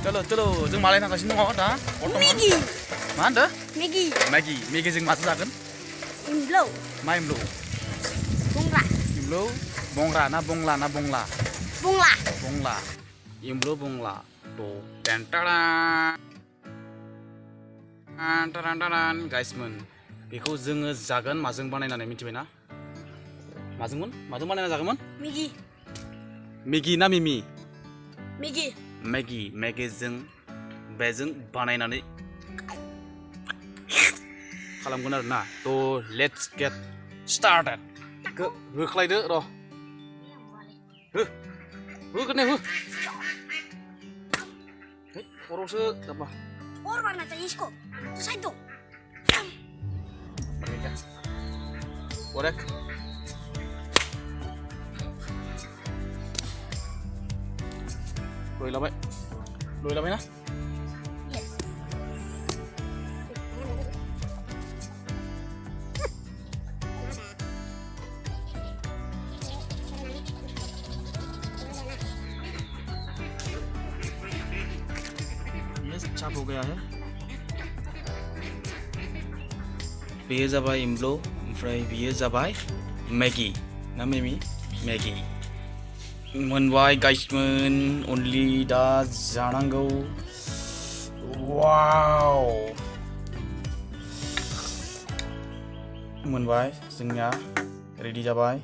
Colo, colo, जों मालाय थांगासिनो दङ दा बर्थमान Maggi. मा होनदो Maggi. मेगि जों माथो जागोन Imblo. मा इमब्लु Bongla. इमब्लु बंग्रा ना बंला ना बंला Bongla. बंला इमब्लु बंला तो टेन्टारा गाइसमोन बेखौ जोङो जागोन माजों बानायनानै मिथिबायना माजोंमोन माजों बानायना जागोमोन Maggi. मेगि ना मिमि Maggi. मेगिजों बेजों बानायनानै खालामगोन आरो ना तो लेट्स गेट स्टार्टेड होख्लायदो र' होगोन हो खर'सो दाबा Or warna tanya isko. Terus itu. korek lùi lại na Yes. Yes, चाप हो गया है बेयो जाबाय इमब्लु ओमफ्राय बेयो जाबाय मेगि ना मिमि मेगि मोनबाय गाइसमोन अनलि दा जानांगौ वाव मोनबाय जोंनिया रेडि जाबाय